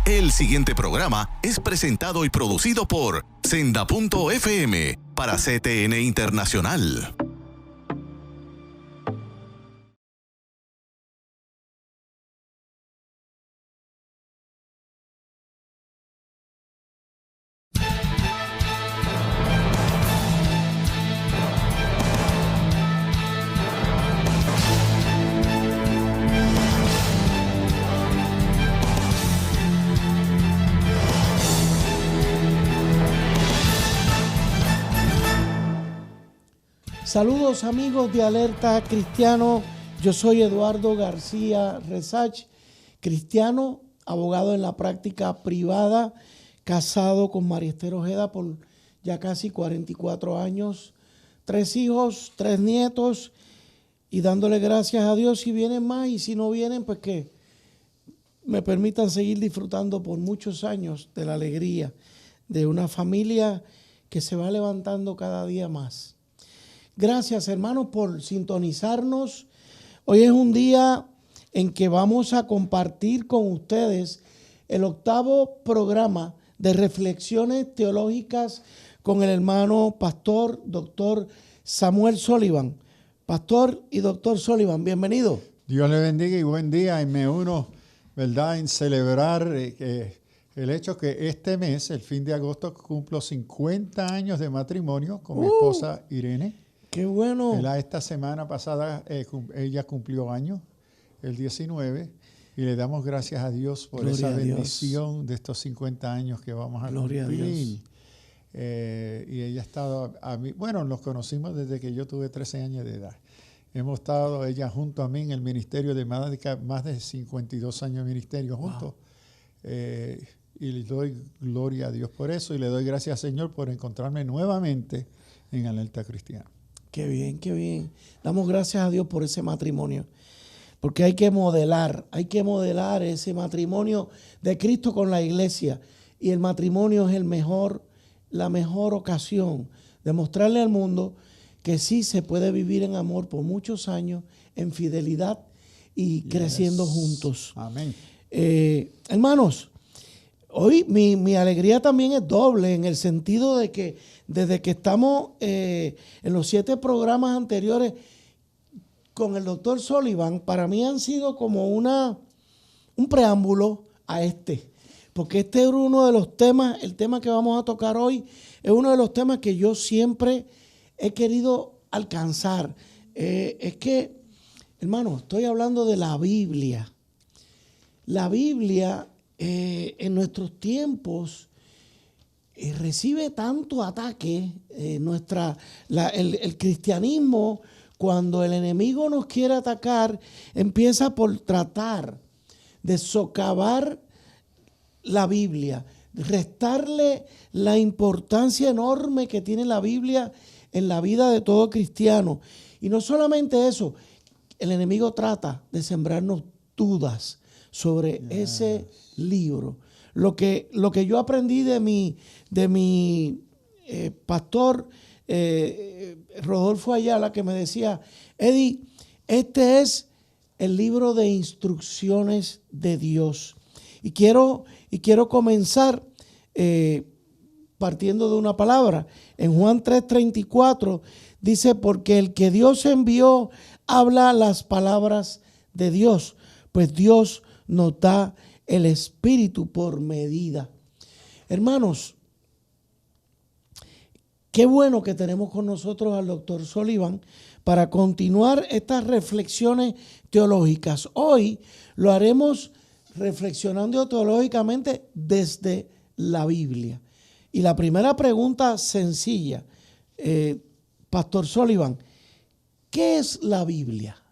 El siguiente programa es presentado y producido por Senda.fm para CTN Internacional. Saludos amigos de Alerta Cristiano, yo soy Eduardo García Resach, cristiano, abogado en la práctica privada, casado con María Esther Ojeda por ya casi 44 años, 3 hijos, 3 nietos y dándole gracias a Dios si vienen más y si no vienen pues que me permitan seguir disfrutando por muchos años de la alegría de una familia que se va levantando cada día más. Gracias, hermanos, por sintonizarnos. Hoy es un día en que vamos a compartir con ustedes el 8º programa de reflexiones teológicas con el hermano pastor, doctor Samuel Sullivan. Pastor y doctor Sullivan, bienvenido. Dios le bendiga y buen día. Y me uno, ¿verdad?, en celebrar el hecho que este mes, el fin de agosto, cumplo 50 años de matrimonio con mi esposa Irene. ¡Qué bueno! Esta semana pasada ella cumplió años, el 19, y le damos gracias a Dios por Gloria esa bendición de estos 50 años que vamos a Gloria cumplir. A Dios. Y ella ha estado a mí, bueno, nos conocimos desde que yo tuve 13 años de edad. Hemos estado ella junto a mí en el ministerio de más de 52 años de ministerio juntos. Wow. Y le doy gloria a Dios por eso y le doy gracias al Señor por encontrarme nuevamente en Alerta Cristiana. Qué bien, qué bien. Damos gracias a Dios por ese matrimonio, porque hay que modelar ese matrimonio de Cristo con la iglesia. Y el matrimonio es la mejor ocasión de mostrarle al mundo que sí se puede vivir en amor por muchos años, en fidelidad y creciendo juntos. Amén. Hermanos, hoy mi alegría también es doble en el sentido de que desde que estamos en los 7 programas anteriores con el doctor Sullivan, para mí han sido como un preámbulo a porque este es uno de los temas, el tema que vamos a tocar hoy, es uno de los temas que yo siempre he querido alcanzar. Es que, hermano, estoy hablando de la Biblia. La Biblia en nuestros tiempos recibe tanto ataque, el cristianismo, cuando el enemigo nos quiere atacar, empieza por tratar de socavar la Biblia, restarle la importancia enorme que tiene la Biblia en la vida de todo cristiano. Y no solamente eso, el enemigo trata de sembrarnos dudas sobre ese libro. Lo que yo aprendí de mi pastor Rodolfo Ayala, que me decía, Eddie, este es el libro de instrucciones de Dios. Y quiero comenzar partiendo de una palabra. En Juan 3:34 dice, porque el que Dios envió habla las palabras de Dios, pues Dios nos da el Espíritu por medida. Hermanos, qué bueno que tenemos con nosotros al doctor Sullivan para continuar estas reflexiones teológicas. Hoy lo haremos reflexionando teológicamente desde la Biblia. Y la primera pregunta sencilla, Pastor Sullivan, ¿qué es la Biblia?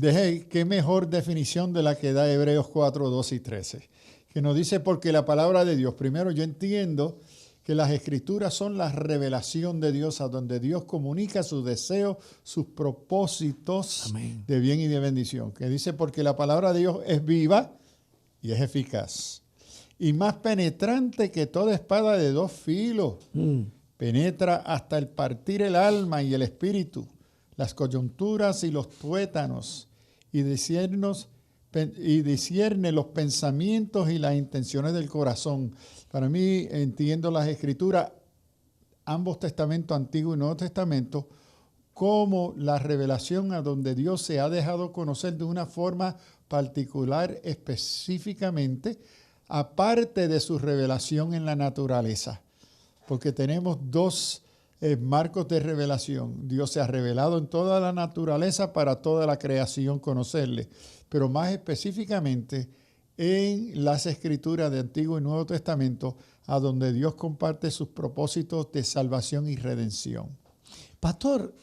Qué mejor definición de la que da Hebreos 4, 12 y 13, que nos dice, porque la palabra de Dios, primero yo entiendo que las escrituras son la revelación de Dios, a donde Dios comunica sus deseos, sus propósitos Amén. De bien y de bendición, que dice, porque la palabra de Dios es viva y es eficaz, y más penetrante que toda espada de 2 filos, penetra hasta el partir el alma y el espíritu, las coyunturas y los tuétanos, y decirnos y discierne los pensamientos y las intenciones del corazón. Para mí, entiendo las Escrituras, ambos testamentos, Antiguo y Nuevo Testamento, como la revelación a donde Dios se ha dejado conocer de una forma particular, específicamente, aparte de su revelación en la naturaleza. Porque tenemos dos marcos de revelación. Dios se ha revelado en toda la naturaleza para toda la creación conocerle, pero más específicamente en las Escrituras de Antiguo y Nuevo Testamento, a donde Dios comparte sus propósitos de salvación y redención. Pastor,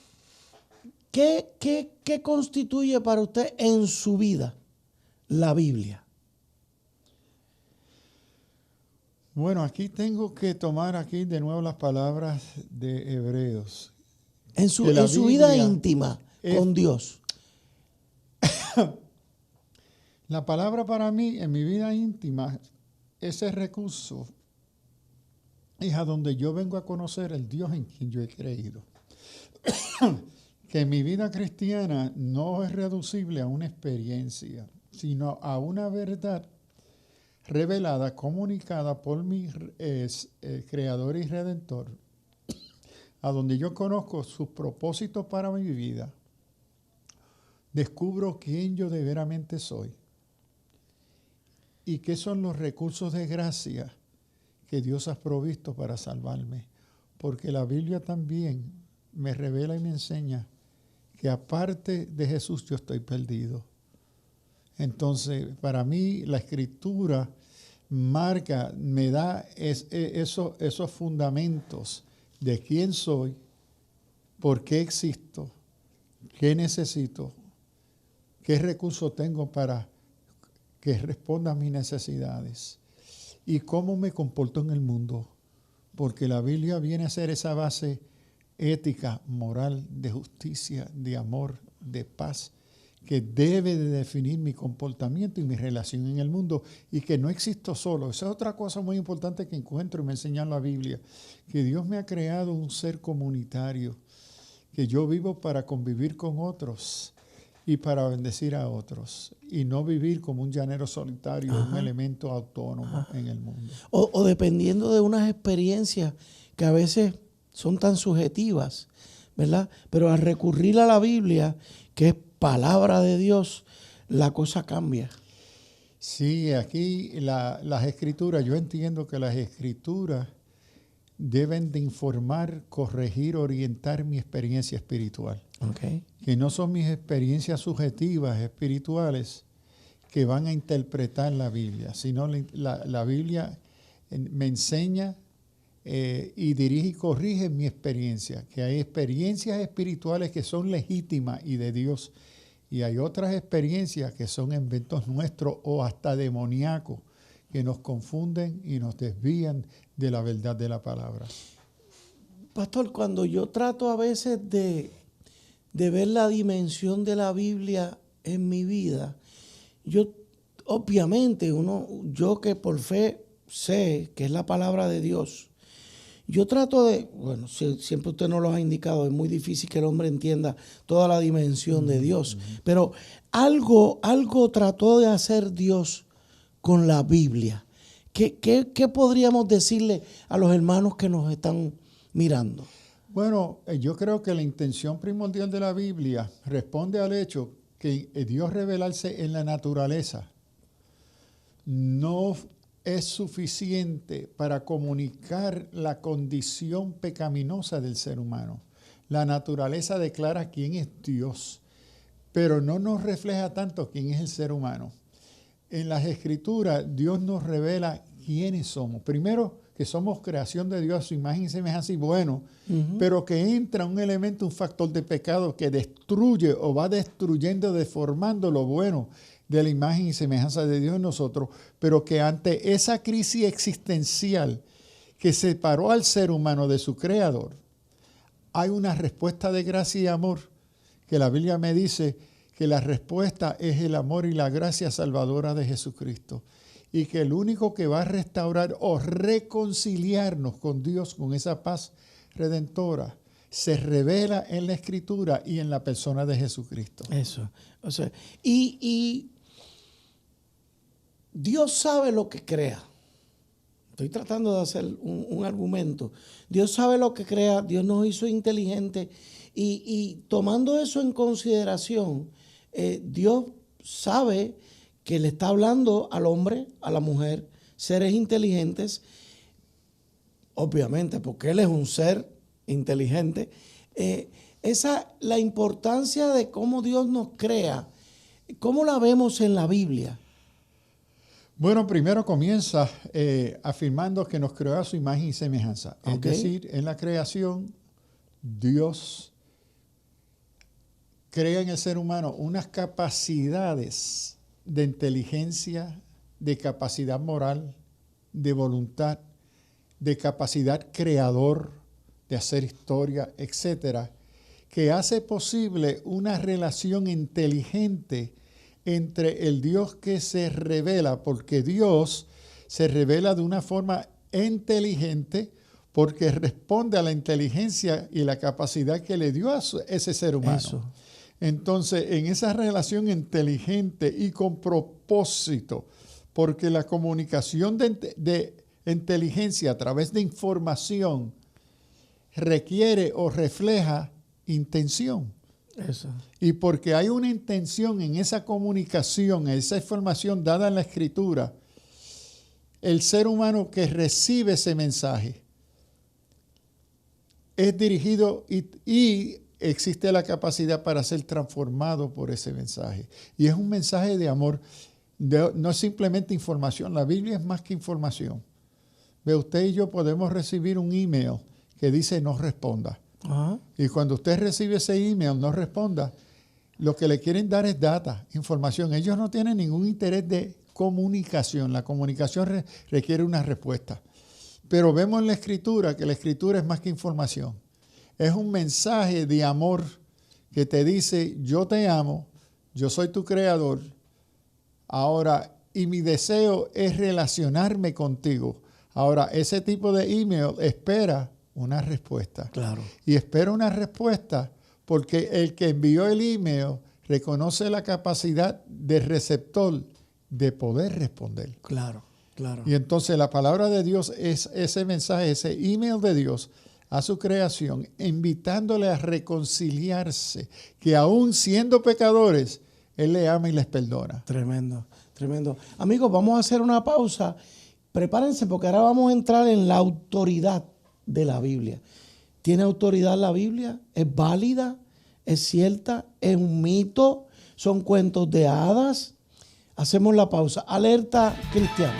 ¿qué constituye para usted en su vida la Biblia? Bueno, aquí tengo que tomar aquí de nuevo las palabras de Hebreos. En su vida íntima con Dios. La palabra para mí, en mi vida íntima, ese recurso es a donde yo vengo a conocer el Dios en quien yo he creído. Que mi vida cristiana no es reducible a una experiencia, sino a una verdad revelada, comunicada por mi Creador y Redentor, a donde yo conozco sus propósitos para mi vida, descubro quién yo de veramente soy y qué son los recursos de gracia que Dios ha provisto para salvarme, porque la Biblia también me revela y me enseña que aparte de Jesús yo estoy perdido. Entonces, para mí la Escritura marca, me da esos fundamentos de quién soy, por qué existo, qué necesito, qué recursos tengo para que responda a mis necesidades y cómo me comporto en el mundo, porque la Biblia viene a ser esa base ética, moral, de justicia, de amor, de paz, que debe de definir mi comportamiento y mi relación en el mundo, y que no existo solo. Esa es otra cosa muy importante que encuentro y me enseña la Biblia, que Dios me ha creado un ser comunitario, que yo vivo para convivir con otros y para bendecir a otros, y no vivir como un llanero solitario, un elemento autónomo en el mundo. O dependiendo de unas experiencias que a veces son tan subjetivas, ¿verdad? Pero al recurrir a la Biblia, que es palabra de Dios, la cosa cambia. Sí, aquí las Escrituras, yo entiendo que las Escrituras deben de informar, corregir, orientar mi experiencia espiritual. Okay. Que no son mis experiencias subjetivas, espirituales, que van a interpretar la Biblia, sino la Biblia me enseña y dirige y corrige mi experiencia, que hay experiencias espirituales que son legítimas y de Dios, y hay otras experiencias que son inventos nuestros o hasta demoníacos, que nos confunden y nos desvían de la verdad de la palabra. Pastor, cuando yo trato a veces de ver la dimensión de la Biblia en mi vida, yo obviamente, yo que por fe sé que es la palabra de Dios, yo trato de, bueno, siempre usted nos lo ha indicado, es muy difícil que el hombre entienda toda la dimensión de Dios, pero algo trató de hacer Dios con la Biblia. ¿Qué podríamos decirle a los hermanos que nos están mirando? Bueno, yo creo que la intención primordial de la Biblia responde al hecho que Dios revelarse en la naturaleza no es suficiente para comunicar la condición pecaminosa del ser humano. La naturaleza declara quién es Dios, pero no nos refleja tanto quién es el ser humano. En las Escrituras, Dios nos revela quiénes somos. Primero, que somos creación de Dios a su imagen y semejanza y bueno, pero que entra un elemento, un factor de pecado que destruye o va destruyendo, deformando lo bueno de la imagen y semejanza de Dios en nosotros, pero que ante esa crisis existencial que separó al ser humano de su creador, hay una respuesta de gracia y amor, que la Biblia me dice que la respuesta es el amor y la gracia salvadora de Jesucristo, y que el único que va a restaurar o reconciliarnos con Dios, con esa paz redentora, se revela en la Escritura y en la persona de Jesucristo. Eso. O sea, y Dios sabe lo que crea. Estoy tratando de hacer un argumento. Dios sabe lo que crea, Dios nos hizo inteligentes y tomando eso en consideración, Dios sabe que le está hablando al hombre, a la mujer, seres inteligentes, obviamente porque Él es un ser inteligente. La importancia de cómo Dios nos crea, ¿cómo la vemos en la Biblia? Bueno, primero comienza afirmando que nos creó a su imagen y semejanza. Okay. Es decir, en la creación, Dios crea en el ser humano unas capacidades de inteligencia, de capacidad moral, de voluntad, de capacidad creador, de hacer historia, etcétera, que hace posible una relación inteligente entre el Dios que se revela, porque Dios se revela de una forma inteligente porque responde a la inteligencia y la capacidad que le dio a ese ser humano. Eso. Entonces, en esa relación inteligente y con propósito, porque la comunicación de inteligencia a través de información requiere o refleja intención. Eso. Y porque hay una intención en esa comunicación, en esa información dada en la Escritura, el ser humano que recibe ese mensaje es dirigido y existe la capacidad para ser transformado por ese mensaje. Y es un mensaje de amor, no es simplemente información. La Biblia es más que información. Ve, usted y yo podemos recibir un email que dice no responda. Uh-huh. Y cuando usted recibe ese email, no responda, lo que le quieren dar es data, información. Ellos no tienen ningún interés de comunicación. La comunicación requiere una respuesta. Pero vemos en la Escritura que la Escritura es más que información. Es un mensaje de amor que te dice, yo te amo, yo soy tu creador, ahora, y mi deseo es relacionarme contigo. Ahora, ese tipo de email espera una respuesta. Claro. Y espera una respuesta porque el que envió el email reconoce la capacidad del receptor de poder responder. Claro, claro. Y entonces la palabra de Dios es ese mensaje, ese email de Dios a su creación, invitándole a reconciliarse, que aún siendo pecadores, Él le ama y les perdona. Tremendo, tremendo. Amigos, vamos a hacer una pausa. Prepárense porque ahora vamos a entrar en la autoridad de la Biblia. ¿Tiene autoridad la Biblia? ¿Es válida? ¿Es cierta? ¿Es un mito? ¿Son cuentos de hadas? Hacemos la pausa. Alerta cristiana.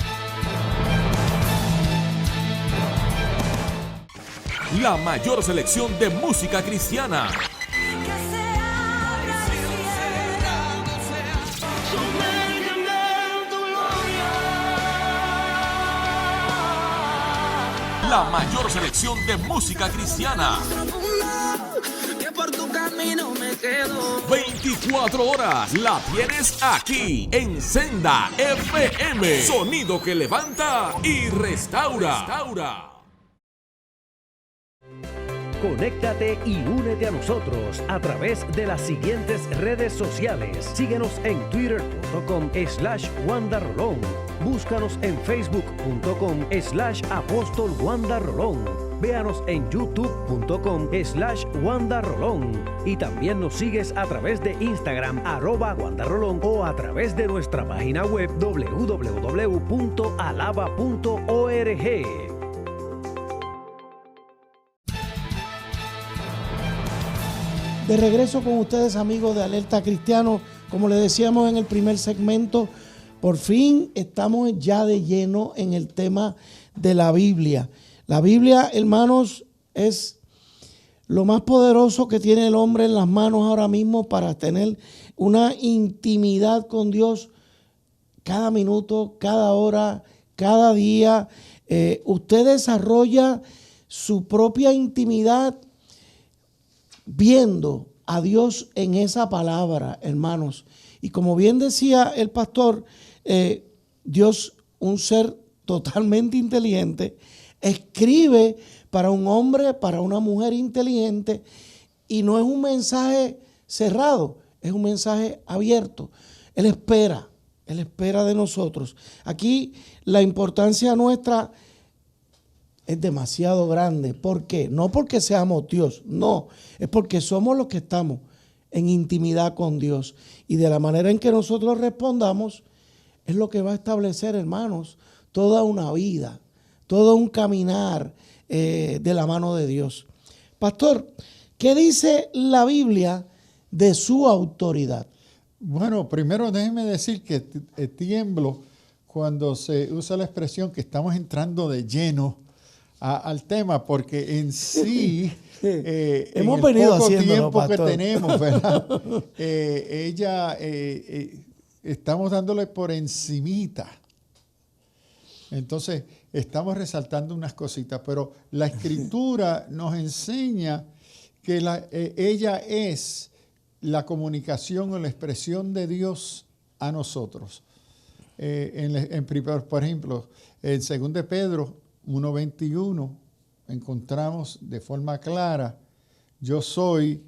La mayor selección de música cristiana. La mayor selección de música cristiana. 24 horas la tienes aquí en Senda FM. Sonido que levanta y restaura. Conéctate y únete a nosotros a través de las siguientes redes sociales. Síguenos en twitter.com/WandaRolón. Búscanos en facebook.com/Apóstol Wanda Rolón. Véanos en youtube.com/WandaRolón. Y también nos sigues a través de Instagram @WandaRolón o a través de nuestra página web www.alaba.org. De regreso con ustedes, amigos de Alerta Cristiano. Como les decíamos en el primer segmento, por fin estamos ya de lleno en el tema de la Biblia. La Biblia, hermanos, es lo más poderoso que tiene el hombre en las manos ahora mismo para tener una intimidad con Dios cada minuto, cada hora, cada día. Usted desarrolla su propia intimidad viendo a Dios en esa palabra, hermanos. Y como bien decía el pastor, Dios, un ser totalmente inteligente, escribe para un hombre, para una mujer inteligente, y no es un mensaje cerrado, es un mensaje abierto. Él espera Él espera de nosotros. Aquí la importancia nuestra es demasiado grande. ¿Por qué? No porque seamos Dios, no. Es porque somos los que estamos en intimidad con Dios. Y de la manera en que nosotros respondamos es lo que va a establecer, hermanos, toda una vida, todo un caminar de la mano de Dios. Pastor, ¿qué dice la Biblia de su autoridad? Bueno, primero déjeme decir que tiemblo cuando se usa la expresión que estamos entrando de lleno al tema, porque en sí, hemos en el venido poco haciéndolo, tiempo pastor, que tenemos, ¿verdad? Estamos dándole por encimita. Entonces, estamos resaltando unas cositas, pero la Escritura nos enseña que ella es la comunicación o la expresión de Dios a nosotros. Por ejemplo, en 2 de Pedro 1:21 encontramos de forma clara, yo soy,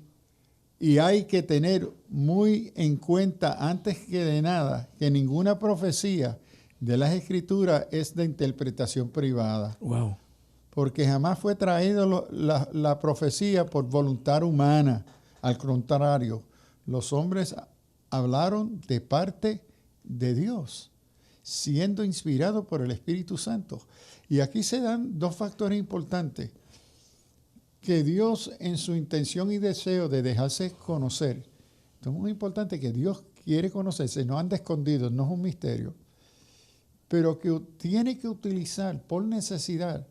y hay que tener muy en cuenta antes que de nada que ninguna profecía de las Escrituras es de interpretación privada. Wow. Porque jamás fue traído la profecía por voluntad humana. Al contrario, los hombres hablaron de parte de Dios, siendo inspirados por el Espíritu Santo. Y aquí se dan dos factores importantes. Que Dios, en su intención y deseo de dejarse conocer, esto es muy importante, que Dios quiere conocerse, no anda escondido, no es un misterio, pero que tiene que utilizar por necesidad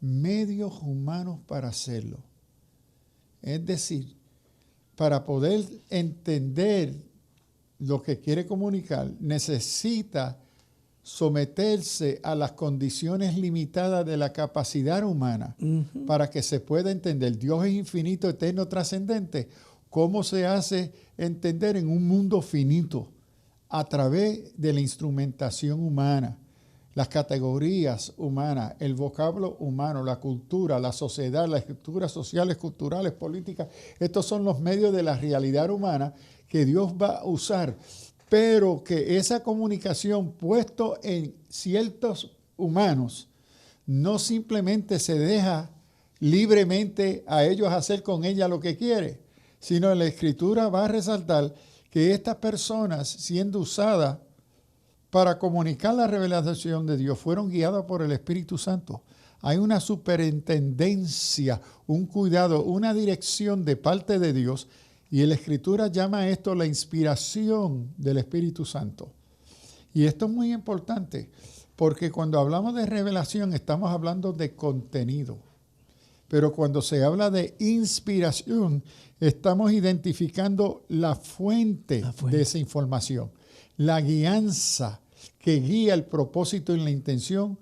medios humanos para hacerlo. Es decir, para poder entender lo que quiere comunicar, necesita someterse a las condiciones limitadas de la capacidad humana para que se pueda entender. Dios es infinito, eterno, trascendente. ¿Cómo se hace entender en un mundo finito? A través de la instrumentación humana, las categorías humanas, el vocablo humano, la cultura, la sociedad, las estructuras sociales, culturales, políticas. Estos son los medios de la realidad humana que Dios va a usar, pero que esa comunicación puesto en ciertos humanos no simplemente se deja libremente a ellos hacer con ella lo que quiere, sino en la Escritura va a resaltar que estas personas, siendo usadas para comunicar la revelación de Dios, fueron guiadas por el Espíritu Santo. Hay una superintendencia, un cuidado, una dirección de parte de Dios, y la Escritura llama a esto la inspiración del Espíritu Santo. Y esto es muy importante, porque cuando hablamos de revelación estamos hablando de contenido. Pero cuando se habla de inspiración, estamos identificando la fuente de esa información, la guianza que guía el propósito y la intención,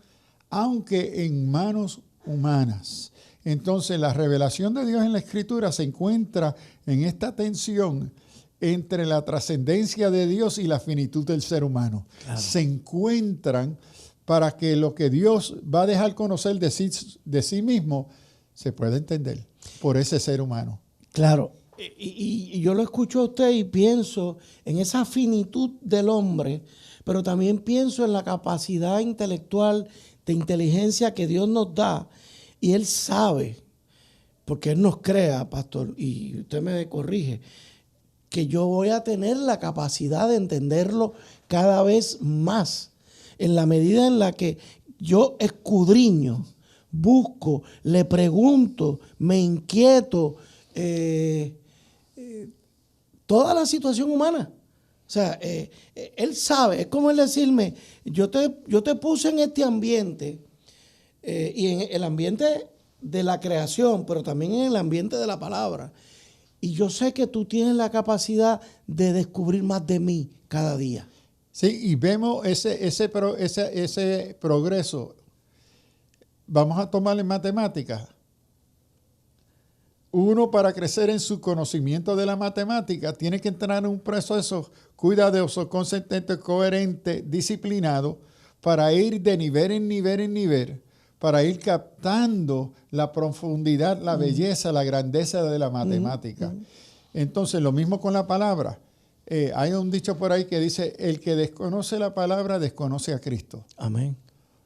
aunque en manos humanas. Entonces, la revelación de Dios en la Escritura se encuentra en esta tensión entre la trascendencia de Dios y la finitud del ser humano. Claro. Se encuentran para que lo que Dios va a dejar conocer de sí mismo se pueda entender por ese ser humano. Claro. Y yo lo escucho a usted y pienso en esa finitud del hombre, pero también pienso en la capacidad intelectual de inteligencia que Dios nos da. Y Él sabe, porque Él nos crea, pastor, y usted me corrige, que yo voy a tener la capacidad de entenderlo cada vez más, en la medida en la que yo escudriño, busco, le pregunto, me inquieto, toda la situación humana. O sea, Él sabe, es como Él decirme, yo te puse en este ambiente, y en el ambiente de la creación, pero también en el ambiente de la palabra. Y yo sé que tú tienes la capacidad de descubrir más de mí cada día. Sí, y vemos ese progreso. Vamos a tomar en matemáticas. Uno, para crecer en su conocimiento de la matemática, tiene que entrar en un proceso cuidadoso, consistente, coherente, disciplinado, para ir de nivel en nivel en nivel, para ir captando la profundidad, la belleza, la grandeza de la matemática. Entonces, lo mismo con la palabra. hay un dicho por ahí que dice, el que desconoce la palabra desconoce a Cristo. Amén.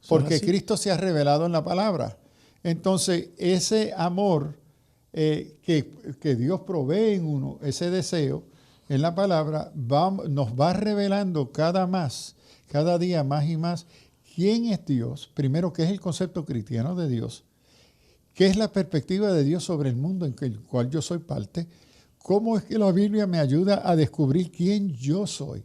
Porque Cristo se ha revelado en la palabra. Entonces, ese amor que Dios provee en uno, ese deseo en la palabra, nos va revelando cada día más y más quién es Dios. Primero, qué es el concepto cristiano de Dios. ¿Qué es la perspectiva de Dios sobre el mundo en el cual yo soy parte? ¿Cómo es que la Biblia me ayuda a descubrir quién yo soy?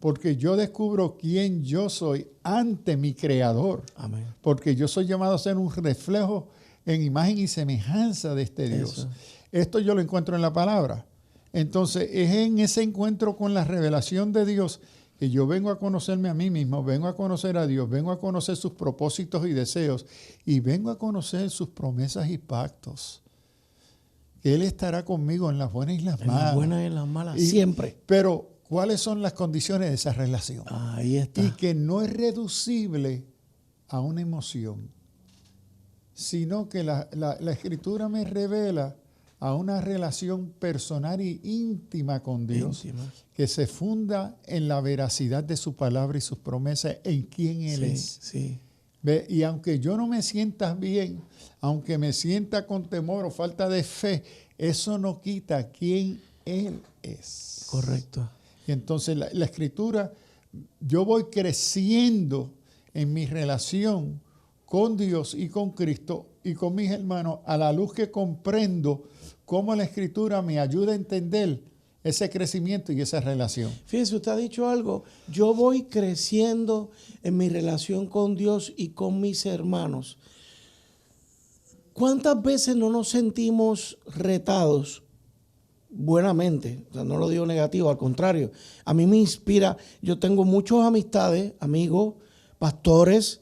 Porque yo descubro quién yo soy ante mi Creador. Amén. Porque yo soy llamado a ser un reflejo en imagen y semejanza de este Dios. Eso. Esto yo lo encuentro en la palabra. Entonces, es en ese encuentro con la revelación de Dios que yo vengo a conocerme a mí mismo, vengo a conocer a Dios, vengo a conocer sus propósitos y deseos y vengo a conocer sus promesas y pactos. Que Él estará conmigo en las buenas y las malas. En las buenas y en las malas, siempre. Pero, ¿cuáles son las condiciones de esa relación? Ahí está. Y que no es reducible a una emoción, sino que la Escritura me revela a una relación personal y íntima con Dios, que se funda en la veracidad de su palabra y sus promesas, en quién Él es. Sí. ¿Ve? Y aunque yo no me sienta bien, aunque me sienta con temor o falta de fe, eso no quita quién Él es. Correcto. Y entonces la Escritura, yo voy creciendo en mi relación con Dios y con Cristo y con mis hermanos a la luz que comprendo cómo la Escritura me ayuda a entender ese crecimiento y esa relación. Fíjese, usted ha dicho algo. Yo voy creciendo en mi relación con Dios y con mis hermanos. ¿Cuántas veces no nos sentimos retados? Buenamente, o sea, no lo digo negativo, al contrario. A mí me inspira. Yo tengo muchas amistades, amigos, pastores,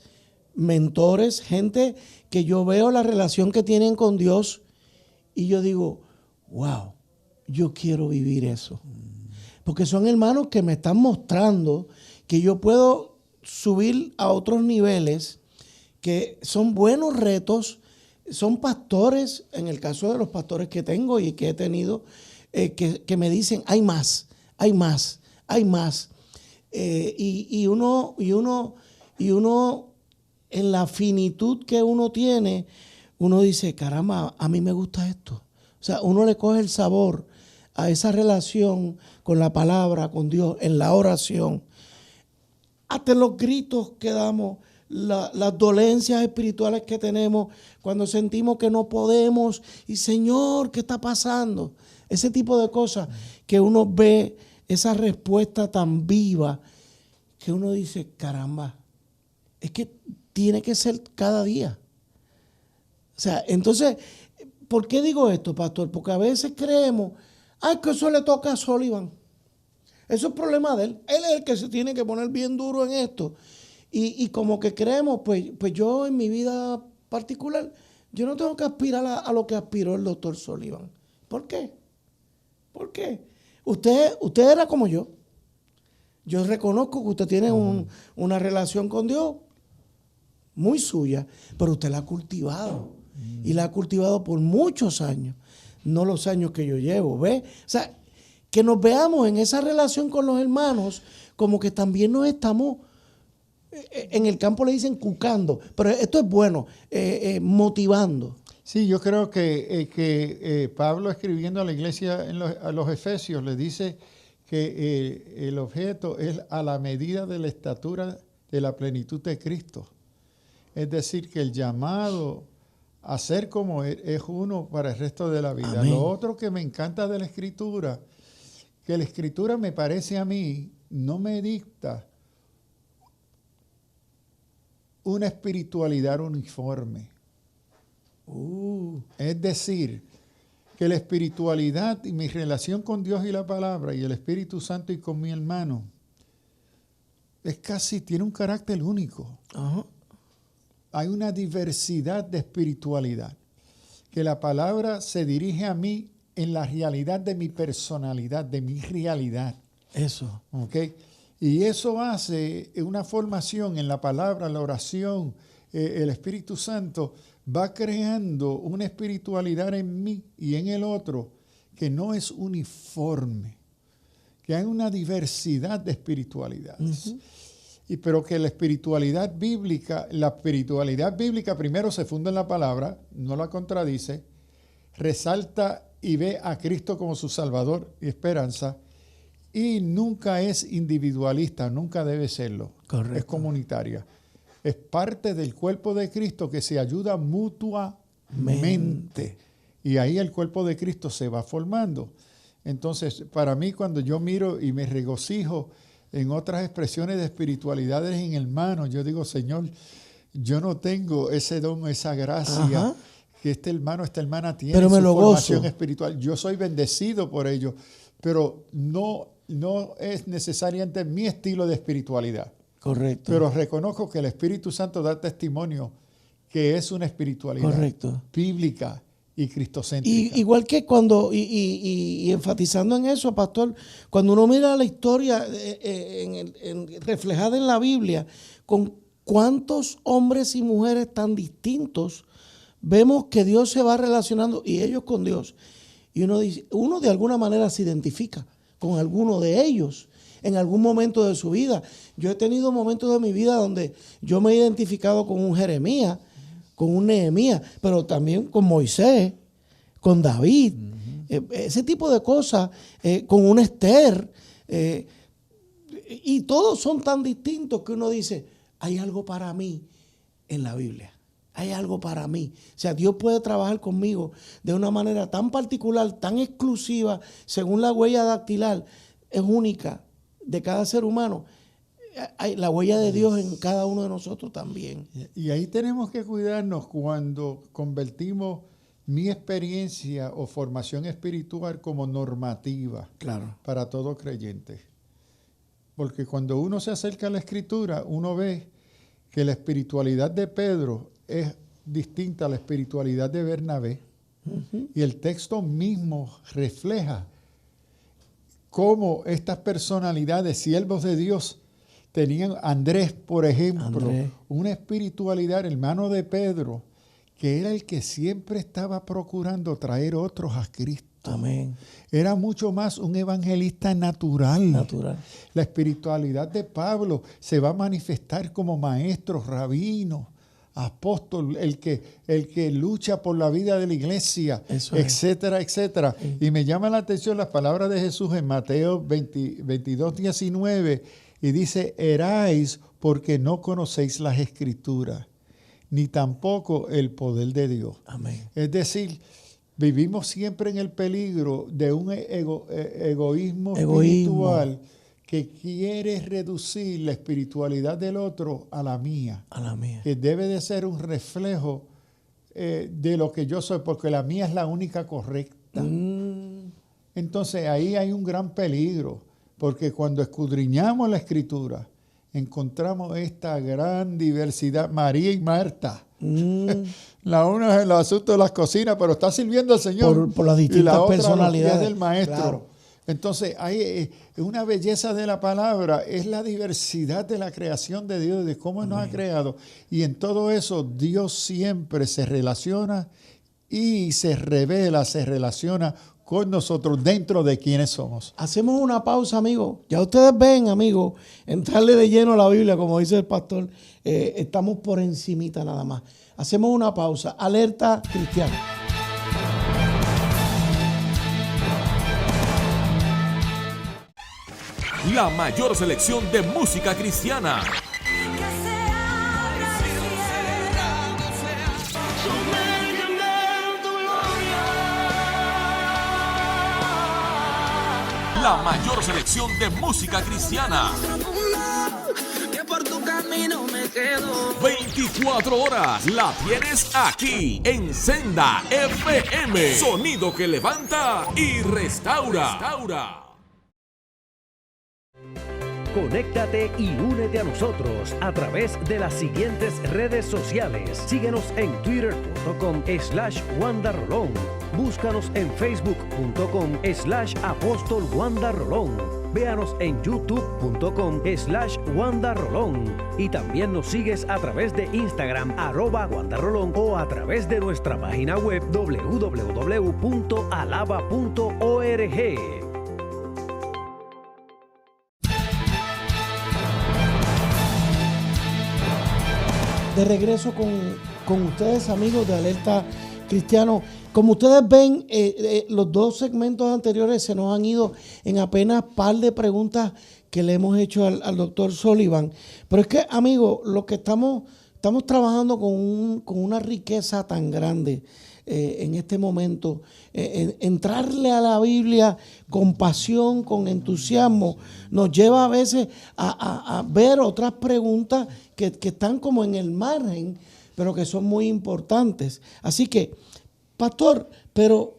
mentores, gente que yo veo la relación que tienen con Dios y yo digo, wow, yo quiero vivir eso. Porque son hermanos que me están mostrando que yo puedo subir a otros niveles, que son buenos retos, son pastores, en el caso de los pastores que tengo y que he tenido, que me dicen, hay más, hay más, hay más. Y uno, en la finitud que uno tiene, uno dice, caramba, a mí me gusta esto. O sea, uno le coge el sabor a esa relación con la palabra, con Dios, en la oración. Hasta los gritos que damos, las dolencias espirituales que tenemos, cuando sentimos que no podemos, y Señor, ¿qué está pasando? Ese tipo de cosas que uno ve, esa respuesta tan viva, que uno dice, caramba, es que tiene que ser cada día. O sea, entonces, ¿por qué digo esto, pastor? Porque a veces creemos, que eso le toca a Sullivan. Eso es problema de él. Él es el que se tiene que poner bien duro en esto. Y como que creemos, pues yo en mi vida particular, yo no tengo que aspirar a lo que aspiró el doctor Sullivan. ¿Por qué? ¿Por qué? Usted era como yo. Yo reconozco que usted tiene una relación con Dios muy suya, pero usted la ha cultivado. Y la ha cultivado por muchos años, no los años que yo llevo, ¿ves? O sea, que nos veamos en esa relación con los hermanos, como que también nos estamos, en el campo le dicen cucando, pero esto es bueno, motivando. Sí, yo creo que Pablo, escribiendo a la iglesia a los Efesios, le dice que el objeto es a la medida de la estatura de la plenitud de Cristo. Es decir, que el llamado a ser como Él es uno para el resto de la vida. Amén. Lo otro que me encanta de la Escritura, que la Escritura me parece a mí, no me dicta una espiritualidad uniforme. Es decir, que la espiritualidad y mi relación con Dios y la palabra y el Espíritu Santo y con mi hermano tiene un carácter único. Ajá. Hay una diversidad de espiritualidad, que la palabra se dirige a mí en la realidad de mi personalidad, de mi realidad. Eso. ¿Okay? Y eso hace una formación en la palabra, la oración, el Espíritu Santo va creando una espiritualidad en mí y en el otro que no es uniforme, que hay una diversidad de espiritualidades. Pero que la espiritualidad bíblica primero se funda en la palabra, no la contradice, resalta y ve a Cristo como su Salvador y esperanza, y nunca es individualista, nunca debe serlo. Correcto. Es comunitaria. Es parte del cuerpo de Cristo que se ayuda mutuamente. Y ahí el cuerpo de Cristo se va formando. Entonces, para mí, cuando yo miro y me regocijo en otras expresiones de espiritualidades en hermanos, yo digo, Señor, yo no tengo ese don, esa gracia que este hermano, esta hermana tiene, pero en me su lo formación gozo. espiritual. Yo soy bendecido por ello, pero no es necesariamente mi estilo de espiritualidad. Correcto. Pero reconozco que el Espíritu Santo da testimonio que es una espiritualidad bíblica y cristocéntrica. Igual que cuando, y enfatizando en eso, pastor, cuando uno mira la historia reflejada en la Biblia, con cuántos hombres y mujeres tan distintos, vemos que Dios se va relacionando, y ellos con Dios. Y uno de alguna manera se identifica con alguno de ellos en algún momento de su vida. Yo he tenido momentos de mi vida donde yo me he identificado con un Jeremías, con un Nehemías, pero también con Moisés, con David, ese tipo de cosas, con un Esther, y todos son tan distintos que uno dice, hay algo para mí en la Biblia, hay algo para mí. O sea, Dios puede trabajar conmigo de una manera tan particular, tan exclusiva, según la huella dactilar, es única de cada ser humano. Hay la huella de Dios en cada uno de nosotros también. Y ahí tenemos que cuidarnos cuando convertimos mi experiencia o formación espiritual como normativa para todo creyente. Porque cuando uno se acerca a la Escritura, uno ve que la espiritualidad de Pedro es distinta a la espiritualidad de Bernabé. Y el texto mismo refleja cómo estas personalidades, siervos de Dios, tenían Andrés, por ejemplo, una espiritualidad, hermano de Pedro, que era el que siempre estaba procurando traer otros a Cristo. Amén. Era mucho más un evangelista natural. La espiritualidad de Pablo se va a manifestar como maestro, rabino, apóstol, el que lucha por la vida de la iglesia, etcétera, etcétera. Y me llama la atención las palabras de Jesús en Mateo 22:19, y dice, eráis porque no conocéis las Escrituras, ni tampoco el poder de Dios. Amén. Es decir, vivimos siempre en el peligro de un egoísmo espiritual que quiere reducir la espiritualidad del otro a la mía. Que debe de ser un reflejo de lo que yo soy, porque la mía es la única correcta. Entonces ahí hay un gran peligro, porque cuando escudriñamos la Escritura, encontramos esta gran diversidad. María y Marta. La una es en los asuntos de las cocinas, pero está sirviendo al Señor. Por las distintas y la otra personalidades los pies del maestro. Claro. Entonces, hay una belleza de la palabra, es la diversidad de la creación de Dios, de cómo nos ha creado. Y en todo eso, Dios siempre se relaciona y se revela, se relaciona con nosotros dentro de quienes somos. Hacemos una pausa, amigos. Ya ustedes ven, amigos, entrarle de lleno a la Biblia, como dice el pastor, estamos por encimita nada más. Hacemos una pausa. Alerta cristiana. La mayor selección de música cristiana. La mayor selección de música cristiana. 24 horas la tienes aquí en Senda FM. Sonido que levanta y restaura. Conéctate y únete a nosotros a través de las siguientes redes sociales. Síguenos en twitter.com/WandaRolón. Búscanos en facebook.com/Apóstol Wanda Rolón. Véanos en youtube.com/WandaRolón. Y también nos sigues a través de Instagram @WandaRolón o a través de nuestra página web www.alaba.org. de regreso con ustedes, amigos de Alerta Cristiano. Como ustedes ven, los dos segmentos anteriores se nos han ido en apenas par de preguntas que le hemos hecho al doctor Sullivan. Pero es que, amigos, lo que estamos trabajando con una riqueza tan grande en este momento. Entrarle a la Biblia con pasión, con entusiasmo, nos lleva a veces a ver otras preguntas que están como en el margen, pero que son muy importantes. Así que, pastor, pero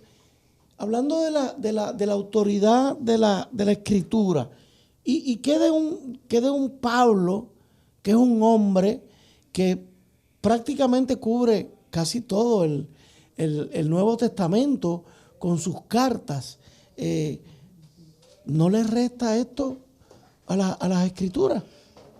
hablando de la autoridad de la Escritura, ¿y qué de un Pablo, que es un hombre que prácticamente cubre casi todo el Nuevo Testamento con sus cartas? ¿No le resta esto a las Escrituras?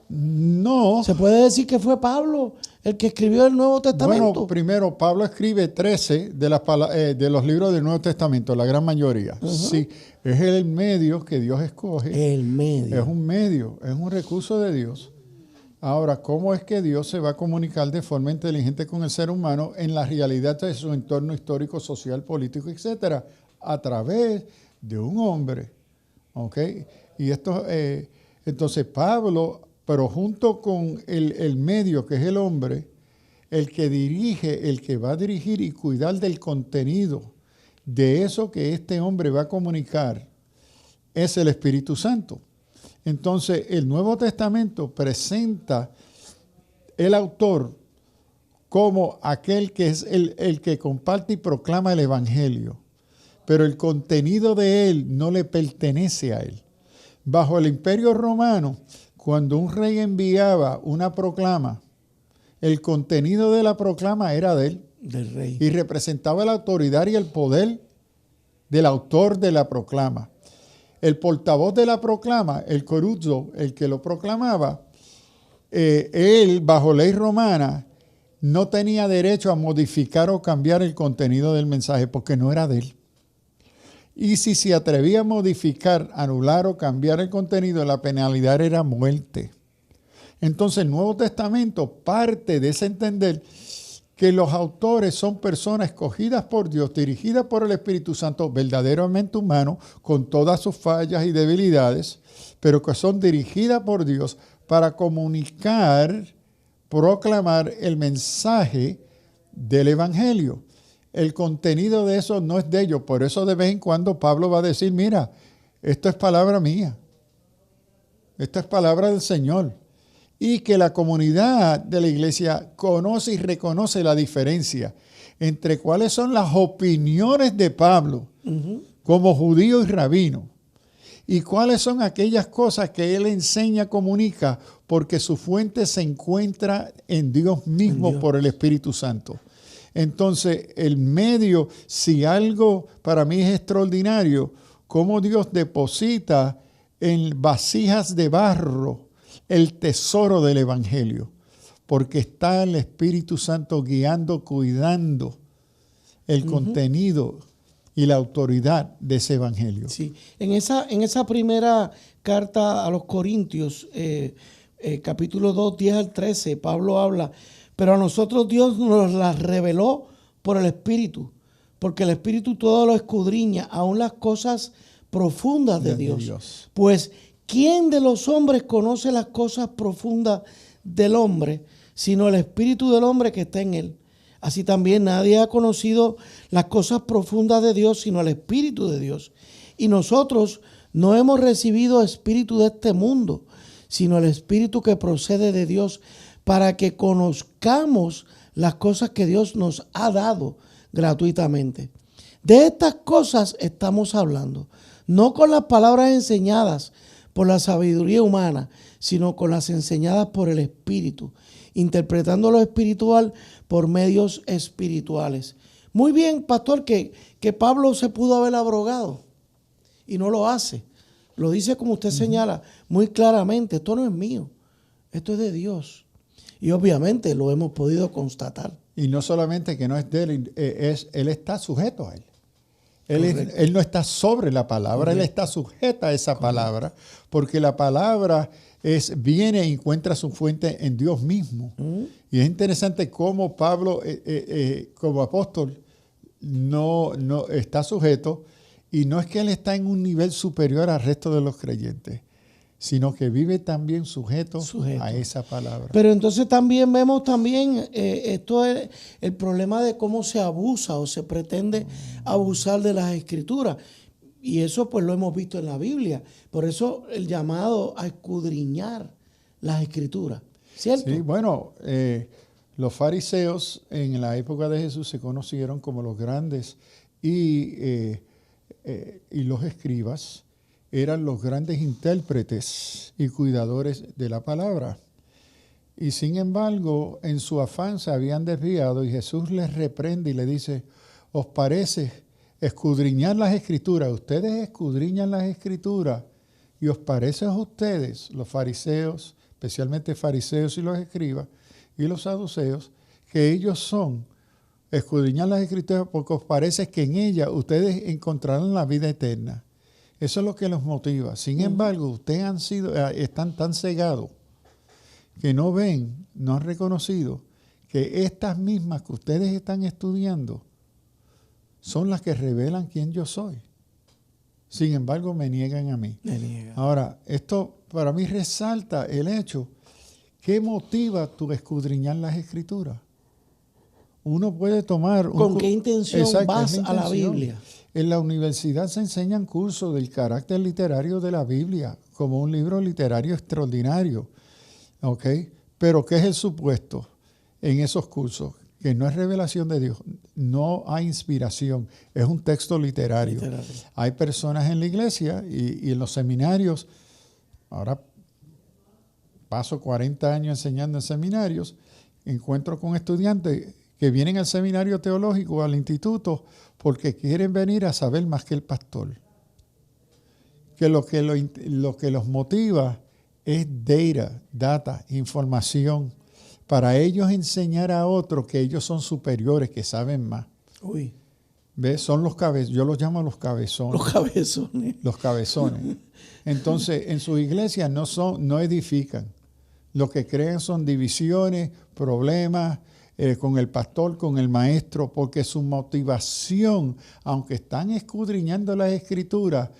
No. ¿Se puede decir que fue Pablo el que escribió el Nuevo Testamento? Bueno, primero, Pablo escribe 13 de los libros del Nuevo Testamento, la gran mayoría. Uh-huh. Sí, es el medio que Dios escoge. El medio. Es un medio, es un recurso de Dios. Ahora, ¿cómo es que Dios se va a comunicar de forma inteligente con el ser humano en la realidad de su entorno histórico, social, político, etcétera? A través de un hombre. ¿Ok? Y esto, entonces Pablo, pero junto con el medio, que es el hombre, el que dirige, el que va a dirigir y cuidar del contenido de eso que este hombre va a comunicar, es el Espíritu Santo. Entonces, el Nuevo Testamento presenta el autor como aquel que es el que comparte y proclama el Evangelio, pero el contenido de él no le pertenece a él. Bajo el Imperio Romano, cuando un rey enviaba una proclama, el contenido de la proclama era de él, del rey, y representaba la autoridad y el poder del autor de la proclama. El portavoz de la proclama, el coruzo, el que lo proclamaba, él, bajo ley romana, no tenía derecho a modificar o cambiar el contenido del mensaje porque no era de él. Y si se atrevía a modificar, anular o cambiar el contenido, la penalidad era muerte. Entonces el Nuevo Testamento parte de ese entender que los autores son personas escogidas por Dios, dirigidas por el Espíritu Santo, verdaderamente humanos, con todas sus fallas y debilidades, pero que son dirigidas por Dios para comunicar, proclamar el mensaje del Evangelio. El contenido de eso no es de ellos. Por eso de vez en cuando Pablo va a decir, mira, esto es palabra mía. Esto es palabra del Señor. Y que la comunidad de la iglesia conoce y reconoce la diferencia entre cuáles son las opiniones de Pablo como judío y rabino y cuáles son aquellas cosas que él enseña, comunica, porque su fuente se encuentra en Dios mismo por el Espíritu Santo. Entonces, el medio, si algo para mí es extraordinario, cómo Dios deposita en vasijas de barro el tesoro del Evangelio, porque está el Espíritu Santo guiando, cuidando el contenido y la autoridad de ese Evangelio. Sí, en esa primera carta a los Corintios, capítulo 2, 10 al 13, Pablo habla, pero a nosotros Dios nos las reveló por el Espíritu, porque el Espíritu todo lo escudriña, aún las cosas profundas de Dios. Pues, ¿quién de los hombres conoce las cosas profundas del hombre, sino el Espíritu del hombre que está en él? Así también nadie ha conocido las cosas profundas de Dios, sino el Espíritu de Dios. Y nosotros no hemos recibido espíritu de este mundo, sino el Espíritu que procede de Dios, para que conozcamos las cosas que Dios nos ha dado gratuitamente. De estas cosas estamos hablando, no con las palabras enseñadas por la sabiduría humana, sino con las enseñadas por el Espíritu, interpretando lo espiritual por medios espirituales. Muy bien, pastor, que Pablo se pudo haber abrogado y no lo hace. Lo dice como usted señala muy claramente, esto no es mío, esto es de Dios. Y obviamente lo hemos podido constatar. Y no solamente que no es de él, él está sujeto a él. Él no está sobre la palabra, Él está sujeta a esa palabra, porque la palabra viene e encuentra su fuente en Dios mismo. Y es interesante cómo Pablo, como apóstol, no está sujeto, y no es que él está en un nivel superior al resto de los creyentes, sino que vive también sujeto a esa palabra. Pero entonces también vemos esto es el problema de cómo se abusa o se pretende abusar de las Escrituras. Y eso pues lo hemos visto en la Biblia. Por eso el llamado a escudriñar las Escrituras. ¿Cierto? Sí, bueno, los fariseos en la época de Jesús se conocieron como los grandes y los escribas eran los grandes intérpretes y cuidadores de la palabra. Y sin embargo, en su afán se habían desviado y Jesús les reprende y le dice, ¿os parece escudriñar las Escrituras? Ustedes escudriñan las Escrituras y os parece a ustedes, los fariseos, especialmente fariseos y los escribas y los saduceos, que ellos son escudriñar las Escrituras porque os parece que en ellas ustedes encontrarán la vida eterna. Eso es lo que los motiva. Sin embargo, ustedes están tan cegados que no ven, no han reconocido que estas mismas que ustedes están estudiando son las que revelan quién yo soy. Sin embargo, me niegan a mí. Ahora, esto para mí resalta el hecho que motiva tu escudriñar las Escrituras. Uno puede tomar... ¿Con qué intención vas a la Biblia? En la universidad se enseñan cursos del carácter literario de la Biblia, como un libro literario extraordinario. ¿Ok? Pero ¿qué es el supuesto en esos cursos? Que no es revelación de Dios, no hay inspiración, es un texto literario. Hay personas en la iglesia y en los seminarios, ahora paso 40 años enseñando en seminarios, encuentro con estudiantes que vienen al seminario teológico, al instituto, porque quieren venir a saber más que el pastor. Que lo que los motiva es data, información, para ellos enseñar a otros que ellos son superiores, que saben más. Uy. ¿Ves? Son los cabezones, yo los llamo los cabezones. Los cabezones. Los cabezones. Entonces, en sus iglesias no edifican. Lo que crean son divisiones, problemas, con el pastor, con el maestro, porque su motivación, aunque están escudriñando las Escrituras,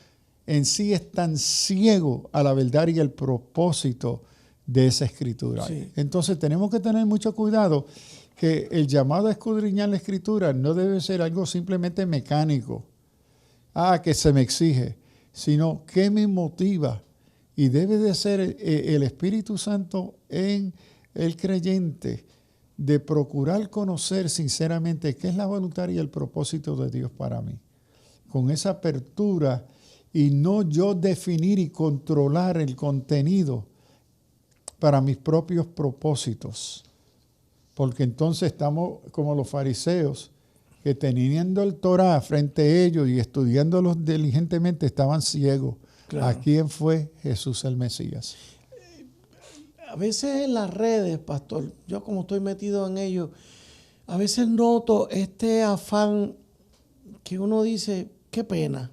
en sí están ciegos a la verdad y el propósito de esa Escritura. Sí. Entonces tenemos que tener mucho cuidado que el llamado a escudriñar la Escritura no debe ser algo simplemente mecánico, que se me exige, sino que me motiva, y debe de ser el Espíritu Santo en el creyente, de procurar conocer sinceramente qué es la voluntad y el propósito de Dios para mí. Con esa apertura y no yo definir y controlar el contenido para mis propios propósitos. Porque entonces estamos como los fariseos que teniendo el Torá frente a ellos y estudiándolos diligentemente estaban ciegos. Claro. ¿A quién fue Jesús el Mesías? A veces en las redes, pastor, yo como estoy metido en ello, a veces noto este afán que uno dice, qué pena.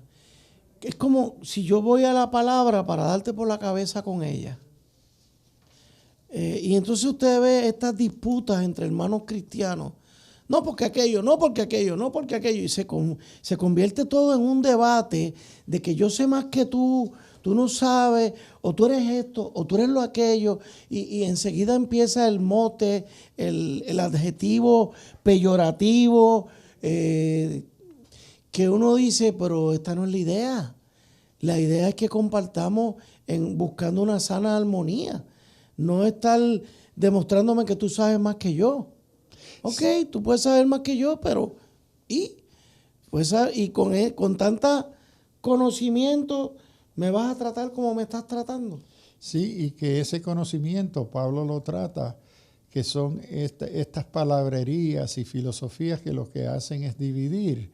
Es como si yo voy a la palabra para darte por la cabeza con ella. Y entonces usted ve estas disputas entre hermanos cristianos. No porque aquello, no porque aquello, no porque aquello. Y se convierte todo en un debate de que yo sé más que tú no sabes, o tú eres esto, o tú eres lo aquello, y enseguida empieza el mote, el adjetivo peyorativo, que uno dice, pero esta no es la idea. La idea es que compartamos buscando una sana armonía, no estar demostrándome que tú sabes más que yo. Ok, tú puedes saber más que yo, pero y con tanta conocimiento me vas a tratar como me estás tratando. Sí, y que ese conocimiento, Pablo lo trata, que son estas palabrerías y filosofías que lo que hacen es dividir.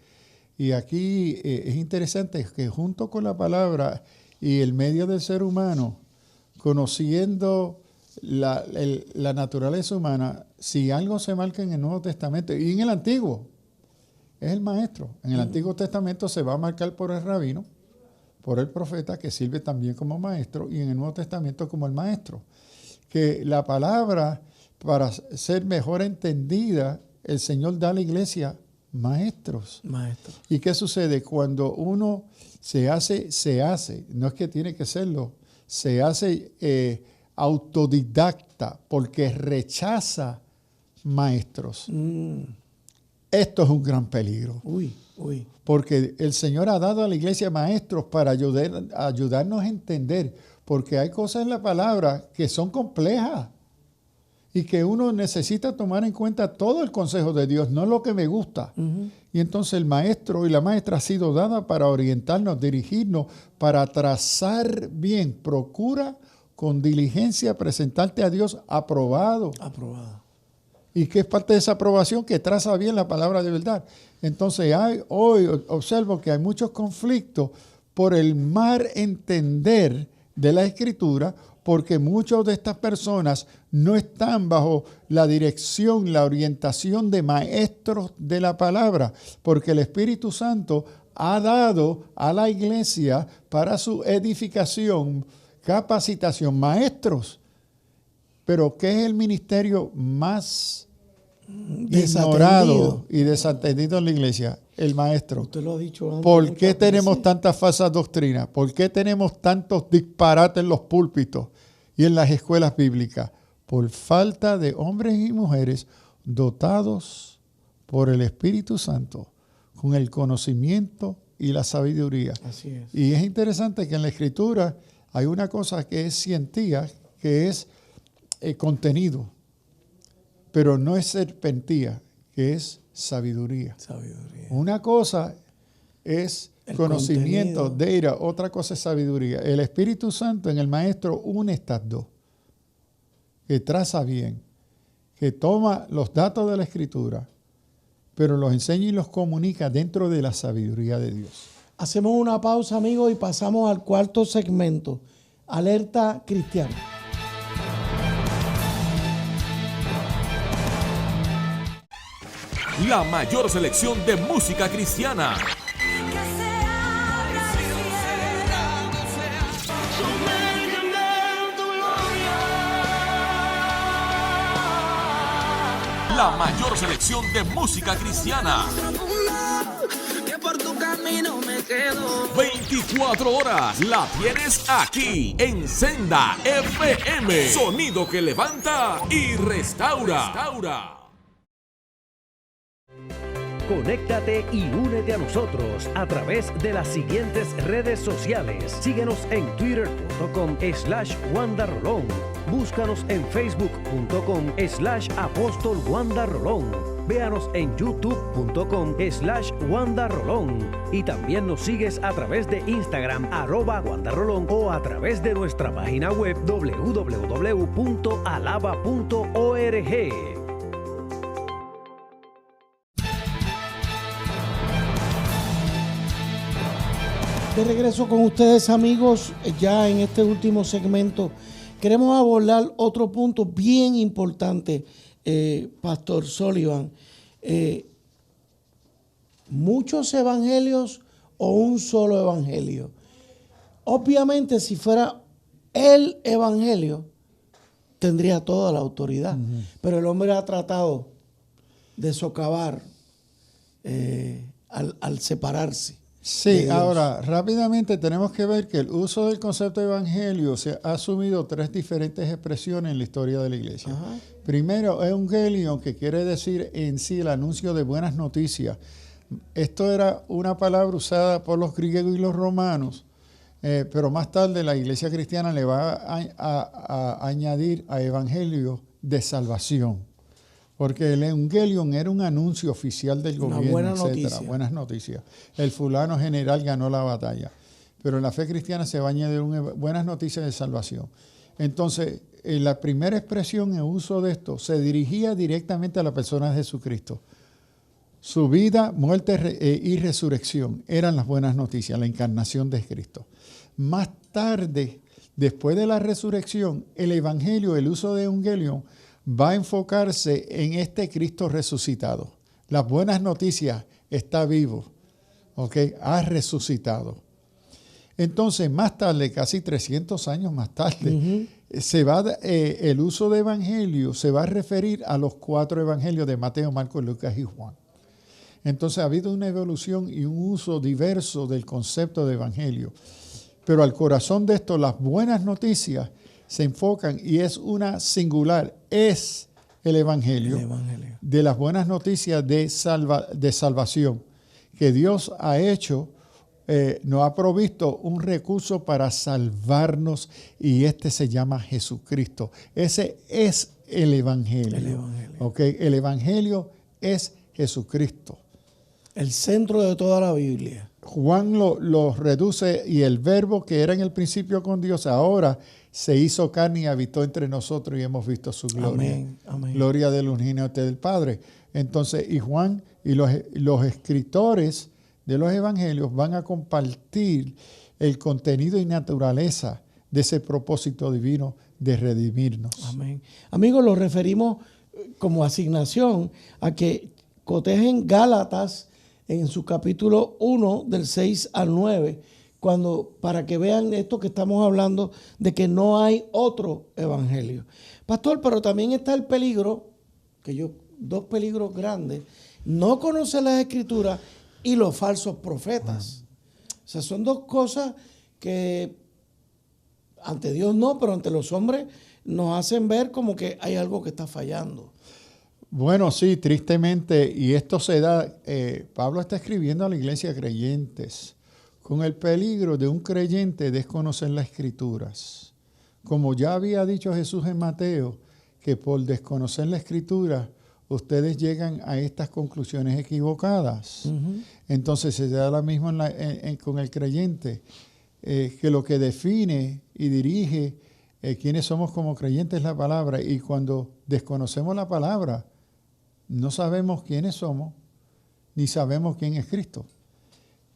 Y aquí es interesante que junto con la palabra y el medio del ser humano, conociendo la naturaleza humana, si algo se marca en el Nuevo Testamento y en el Antiguo, es el maestro. En el Antiguo Testamento se va a marcar por el rabino, por el profeta, que sirve también como maestro, y en el Nuevo Testamento como el maestro. Que la palabra, para ser mejor entendida, el Señor da a la iglesia maestros. Maestro. ¿Y qué sucede? Cuando uno se hace, no es que tiene que serlo, se hace autodidacta porque rechaza maestros. Esto es un gran peligro. Uy. Porque el Señor ha dado a la iglesia maestros para ayudarnos a entender, porque hay cosas en la palabra que son complejas y que uno necesita tomar en cuenta todo el consejo de Dios, no lo que me gusta. Y entonces el maestro y la maestra ha sido dada para orientarnos, dirigirnos, para trazar bien. Procura con diligencia presentarte a Dios aprobado. ¿Y qué es parte de esa aprobación? Que traza bien la palabra de verdad. Entonces hoy observo que hay muchos conflictos por el mal entender de la Escritura, porque muchas de estas personas no están bajo la dirección, la orientación de maestros de la palabra, porque el Espíritu Santo ha dado a la iglesia para su edificación, capacitación, maestros. Pero ¿qué es el ministerio más ignorado y desatendido en la iglesia? El maestro. Usted lo ha dicho antes. ¿Por qué tenemos tantas falsas doctrinas? ¿Por qué tenemos tantos disparates en los púlpitos y en las escuelas bíblicas? Por falta de hombres y mujeres dotados por el Espíritu Santo con el conocimiento y la sabiduría. Así es. Y es interesante que en la Escritura hay una cosa que es cientía, que es contenido, pero no es serpentía, que es sabiduría. Una cosa es el conocimiento, data, otra cosa es sabiduría. El Espíritu Santo en el maestro une estas dos, que traza bien, que toma los datos de la Escritura, pero los enseña y los comunica dentro de la sabiduría de Dios. Hacemos una pausa, amigos, y pasamos al cuarto segmento, Alerta Cristiana. La mayor selección de música cristiana. La mayor selección de música cristiana. 24 horas la tienes aquí en Senda FM. Sonido que levanta y restaura. Conéctate y únete a nosotros a través de las siguientes redes sociales. Síguenos en twitter.com/WandaRolón. Búscanos en facebook.com/Apóstol Wanda Rolón. Véanos en youtube.com/WandaRolón. Y también nos sigues a través de Instagram @WandaRolón o a través de nuestra página web www.alaba.org. De regreso con ustedes, amigos, ya en este último segmento queremos abordar otro punto bien importante, Pastor Sullivan. ¿Muchos evangelios o un solo evangelio? Obviamente, si fuera el evangelio, tendría toda la autoridad, pero el hombre ha tratado de socavar al separarse. Sí, ahora rápidamente tenemos que ver que el uso del concepto de evangelio se ha asumido tres diferentes expresiones en la historia de la iglesia. Ajá. Primero, evangelion, que quiere decir en sí el anuncio de buenas noticias. Esto era una palabra usada por los griegos y los romanos, pero más tarde la iglesia cristiana le va a añadir a evangelio de salvación. Porque el evangelion era un anuncio oficial del gobierno, buena etcétera. Noticia. Buenas noticias. El fulano general ganó la batalla. Pero en la fe cristiana se va a añadir buenas noticias de salvación. Entonces, la primera expresión en uso de esto se dirigía directamente a la persona de Jesucristo. Su vida, muerte y resurrección eran las buenas noticias, la encarnación de Cristo. Más tarde, después de la resurrección, el evangelio, el uso de evangelion, va a enfocarse en este Cristo resucitado, Las buenas noticias, está vivo, ¿ok? Ha resucitado. Entonces, más tarde, casi 300 años más tarde, el uso de evangelio se va a referir a los 4 evangelios de Mateo, Marcos, Lucas y Juan. Entonces, ha habido una evolución y un uso diverso del concepto de evangelio. Pero al corazón de esto, las buenas noticias se enfocan y es una singular, es el evangelio de las buenas noticias de salvación que Dios ha hecho, nos ha provisto un recurso para salvarnos y este se llama Jesucristo. Ese es el evangelio. ¿Okay? El evangelio es Jesucristo. El centro de toda la Biblia. Juan lo reduce y el verbo que era en el principio con Dios ahora se hizo carne y habitó entre nosotros y hemos visto su gloria. Amén, amén. Gloria del unigénito del Padre. Entonces, y Juan y los escritores de los evangelios van a compartir el contenido y naturaleza de ese propósito divino de redimirnos. Amén. Amigos, lo referimos como asignación a que cotejen Gálatas en su capítulo 1 del 6 al 9, para que vean esto que estamos hablando de que no hay otro evangelio. Pastor, pero también está el peligro, dos peligros grandes, no conocer las Escrituras y los falsos profetas. O sea, son dos cosas que ante Dios no, pero ante los hombres nos hacen ver como que hay algo que está fallando. Bueno, sí, tristemente, y esto se da, Pablo está escribiendo a la iglesia creyentes, con el peligro de un creyente desconocer las Escrituras. Como ya había dicho Jesús en Mateo, que por desconocer la Escritura, ustedes llegan a estas conclusiones equivocadas. Uh-huh. Entonces se da lo mismo con el creyente, que lo que define y dirige quiénes somos como creyentes es la palabra, y cuando desconocemos la palabra, no sabemos quiénes somos, ni sabemos quién es Cristo.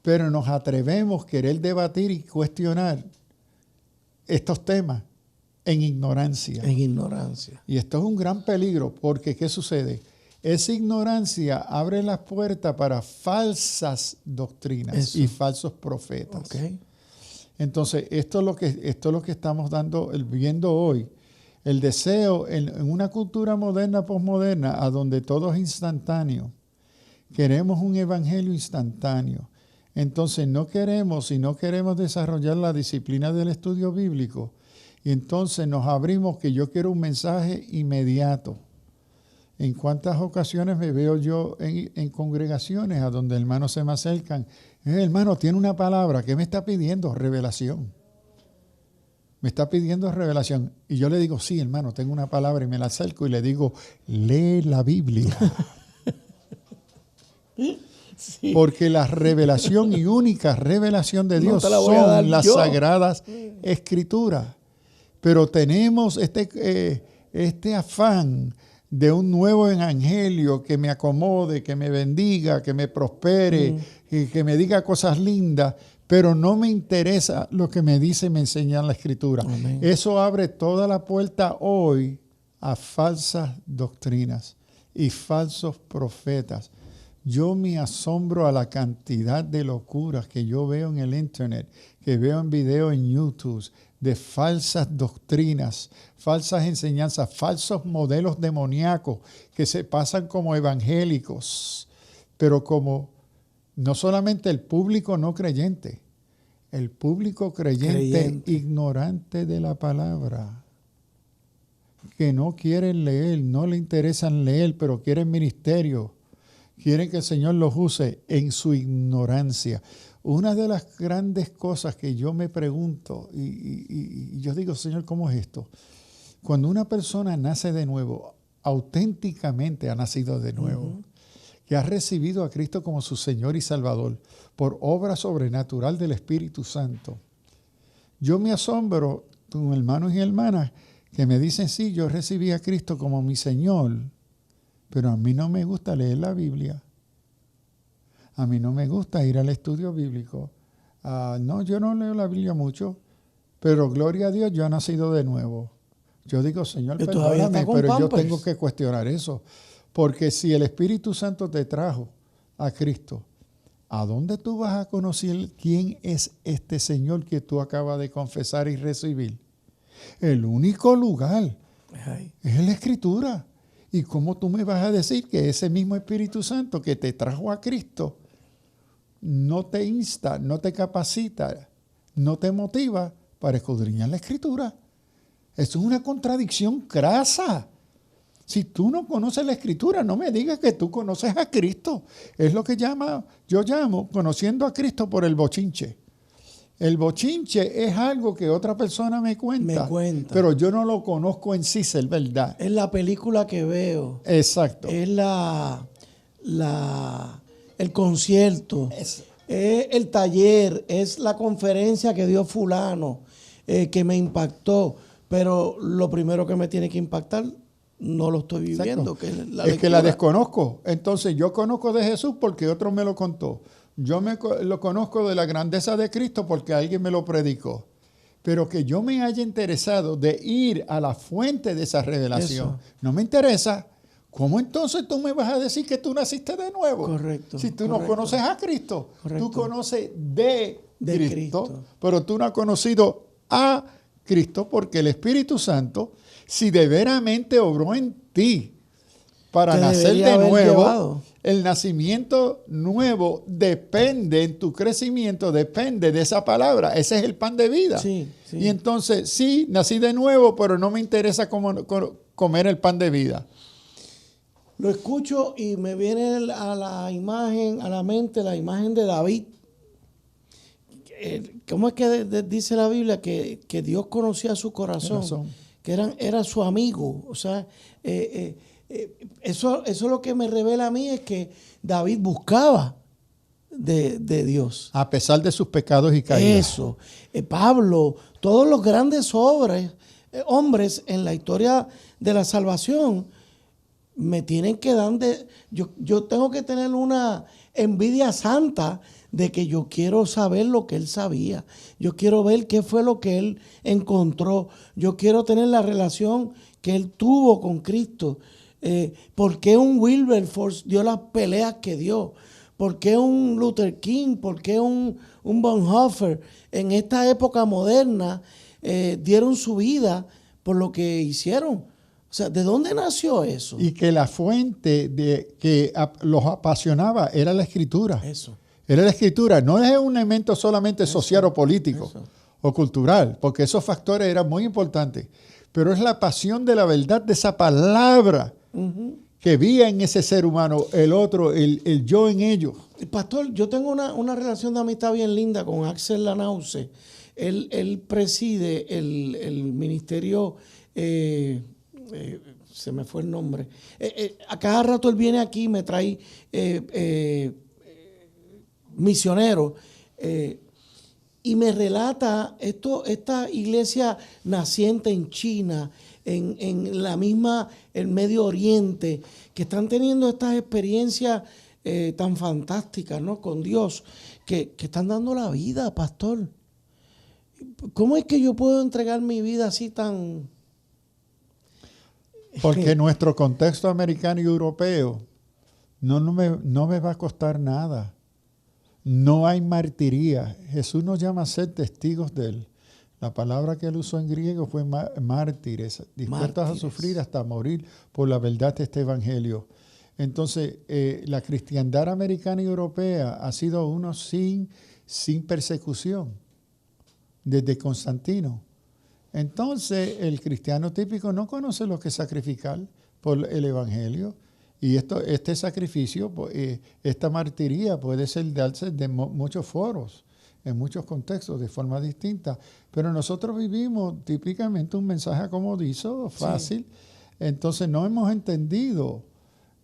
Pero nos atrevemos a querer debatir y cuestionar estos temas en ignorancia. En ignorancia. Y esto es un gran peligro, porque ¿qué sucede? Esa ignorancia abre las puertas para falsas doctrinas y falsos profetas. Okay. Entonces, esto es lo que estamos viendo hoy. El deseo en una cultura moderna, posmoderna, a donde todo es instantáneo. Queremos un evangelio instantáneo. Entonces no queremos desarrollar la disciplina del estudio bíblico. Y entonces nos abrimos que yo quiero un mensaje inmediato. ¿En cuántas ocasiones me veo yo en congregaciones a donde hermanos se me acercan? Hermano, tiene una palabra, ¿qué me está pidiendo? Revelación. Me está pidiendo revelación. Y yo le digo, sí, hermano, tengo una palabra, y me la acerco y le digo, lee la Biblia. Sí. Porque la revelación y única revelación de Dios son las sagradas Escrituras. Pero tenemos este afán de un nuevo evangelio que me acomode, que me bendiga, que me prospere, y que me diga cosas lindas, pero no me interesa lo que me dice y me enseña la Escritura. Amén. Eso abre toda la puerta hoy a falsas doctrinas y falsos profetas. Yo me asombro a la cantidad de locuras que yo veo en el internet, que veo en video en YouTube, de falsas doctrinas, falsas enseñanzas, falsos modelos demoníacos que se pasan como evangélicos, pero como no solamente el público no creyente, el público creyente ignorante de la palabra, que no quieren leer, no le interesan leer, pero quieren ministerio. Quieren que el Señor los use en su ignorancia. Una de las grandes cosas que yo me pregunto, y yo digo, Señor, ¿cómo es esto? Cuando una persona nace de nuevo, auténticamente ha nacido de nuevo, que ha recibido a Cristo como su Señor y Salvador, por obra sobrenatural del Espíritu Santo, yo me asombro con hermanos y hermanas que me dicen, sí, yo recibí a Cristo como mi Señor, pero a mí no me gusta leer la Biblia. A mí no me gusta ir al estudio bíblico. No, yo no leo la Biblia mucho, pero gloria a Dios, yo he nacido de nuevo. Yo digo, Señor, perdóname, pero yo tengo que cuestionar eso. Porque si el Espíritu Santo te trajo a Cristo, ¿a dónde tú vas a conocer quién es este Señor que tú acabas de confesar y recibir? El único lugar es en la Escritura. ¿Y cómo tú me vas a decir que ese mismo Espíritu Santo que te trajo a Cristo no te insta, no te capacita, no te motiva para escudriñar la Escritura? Eso es una contradicción crasa. Si tú no conoces la Escritura, no me digas que tú conoces a Cristo. Es lo que yo llamo conociendo a Cristo por el bochinche. El bochinche es algo que otra persona me cuenta, pero yo no lo conozco en sí, es verdad. Es la película que veo. Exacto. Es el concierto. Es el taller. Es la conferencia que dio fulano que me impactó. Pero lo primero que me tiene que impactar no lo estoy viviendo. Que es que la desconozco. Entonces yo conozco de Jesús porque otro me lo contó. Yo lo conozco de la grandeza de Cristo porque alguien me lo predicó. Pero que yo me haya interesado de ir a la fuente de esa revelación, no me interesa. ¿Cómo entonces tú me vas a decir que tú naciste de nuevo? Correcto. Si tú no conoces a Cristo, Correcto. Tú conoces de Cristo, pero tú no has conocido a Cristo porque el Espíritu Santo, si de veramente obró en ti para nacer de nuevo, el nacimiento nuevo depende, en tu crecimiento depende de esa palabra. Ese es el pan de vida. Sí. Y entonces, sí, nací de nuevo, pero no me interesa comer el pan de vida. Lo escucho y me viene a la mente la imagen de David. ¿Cómo es que dice la Biblia? Que Dios conocía su corazón. Que era su amigo. O sea, eso lo que me revela a mí es que David buscaba de Dios. A pesar de sus pecados y caídas. Eso. Pablo, todos los grandes hombres en la historia de la salvación me tienen que dar yo tengo que tener una envidia santa de que yo quiero saber lo que él sabía. Yo quiero ver qué fue lo que él encontró. Yo quiero tener la relación que él tuvo con Cristo. ¿Por qué un Wilberforce dio las peleas que dio? ¿Por qué un Luther King? ¿Por qué un Bonhoeffer en esta época moderna dieron su vida por lo que hicieron? O sea, ¿de dónde nació eso? Y que la fuente que los apasionaba era la Escritura. Eso. Era la Escritura. No es un elemento solamente social o político o cultural, porque esos factores eran muy importantes. Pero es la pasión de la verdad de esa palabra que vía en ese ser humano, el otro, el yo en ellos. Pastor, yo tengo una relación de amistad bien linda con Axel Lanause. Él preside el ministerio, se me fue el nombre. A cada rato él viene aquí y me trae misioneros. Y me relata esta iglesia naciente en China, en la misma, el Medio Oriente, que están teniendo estas experiencias tan fantásticas, ¿no? Con Dios, que están dando la vida, pastor. ¿Cómo es que yo puedo entregar mi vida así tan...? Porque nuestro contexto americano y europeo no me va a costar nada. No hay martiría. Jesús nos llama a ser testigos de Él. La palabra que Él usó en griego fue mártires, dispuestos a sufrir hasta morir por la verdad de este evangelio. Entonces, la cristiandad americana y europea ha sido uno sin persecución, desde Constantino. Entonces, el cristiano típico no conoce lo que es sacrificar por el evangelio. Y este sacrificio, esta martiría puede ser darse de muchos foros, en muchos contextos, de forma distinta. Pero nosotros vivimos típicamente un mensaje acomodizo, fácil. Sí. Entonces no hemos entendido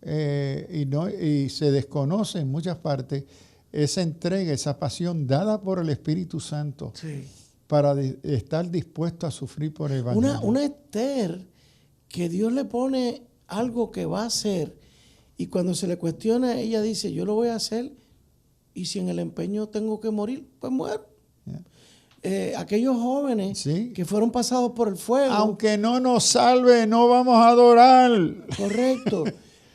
y se desconoce en muchas partes esa entrega, esa pasión dada por el Espíritu Santo para estar dispuesto a sufrir por el evangelio. Una Esther que Dios le pone algo que va a hacer. Y cuando se le cuestiona, ella dice, yo lo voy a hacer y si en el empeño tengo que morir, pues muero. Aquellos jóvenes que fueron pasados por el fuego. Aunque no nos salve, no vamos a adorar. Correcto.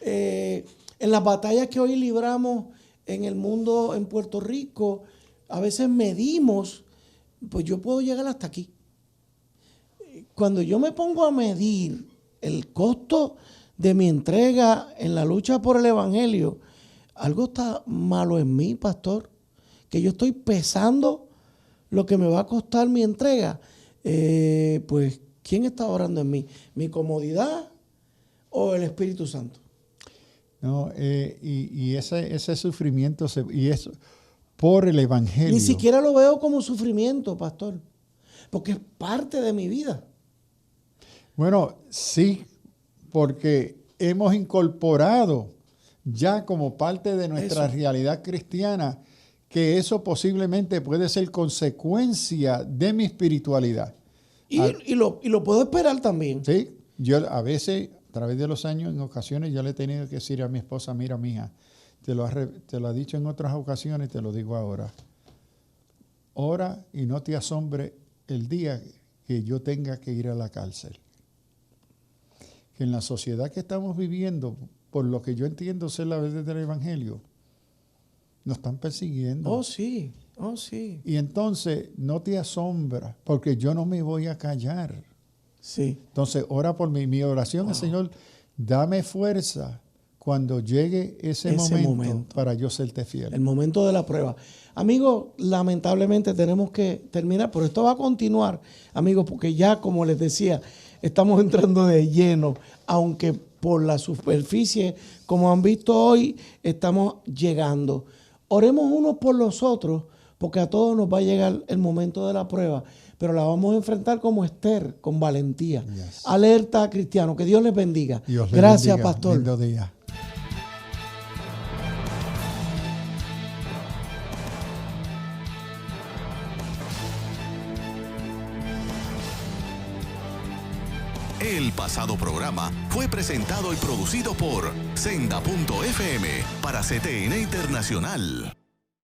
En las batallas que hoy libramos en el mundo, en Puerto Rico, a veces medimos, pues yo puedo llegar hasta aquí. Cuando yo me pongo a medir el costo de mi entrega en la lucha por el evangelio, algo está malo en mí, pastor, que yo estoy pesando lo que me va a costar mi entrega. Pues, ¿quién está orando en mí? ¿Mi comodidad o el Espíritu Santo? No, y ese sufrimiento, y eso por el evangelio. Ni siquiera lo veo como sufrimiento, pastor, porque es parte de mi vida. Bueno, sí, porque hemos incorporado ya como parte de nuestra realidad cristiana que eso posiblemente puede ser consecuencia de mi espiritualidad. Y lo puedo esperar también. Sí, yo a veces, a través de los años, en ocasiones, yo le he tenido que decir a mi esposa, mira, mija, te lo ha dicho en otras ocasiones, te lo digo ahora. Ora y no te asombre el día que yo tenga que ir a la cárcel. Que en la sociedad que estamos viviendo, por lo que yo entiendo ser la verdad del evangelio, nos están persiguiendo. Oh, sí, oh, sí. Y entonces no te asombra, porque yo no me voy a callar. Sí. Entonces ora por mí. Mi oración es, Señor, dame fuerza cuando llegue ese momento para yo serte fiel. El momento de la prueba. Amigos, lamentablemente tenemos que terminar, pero esto va a continuar, amigos, porque ya, como les decía, estamos entrando de lleno, aunque por la superficie, como han visto hoy, estamos llegando. Oremos unos por los otros, porque a todos nos va a llegar el momento de la prueba, pero la vamos a enfrentar como Esther, con valentía. Yes. Alerta, cristiano, que Dios les bendiga. Dios les Gracias, bendiga. pastor. Lindo día. El pasado programa fue presentado y producido por Senda.fm para CTN Internacional.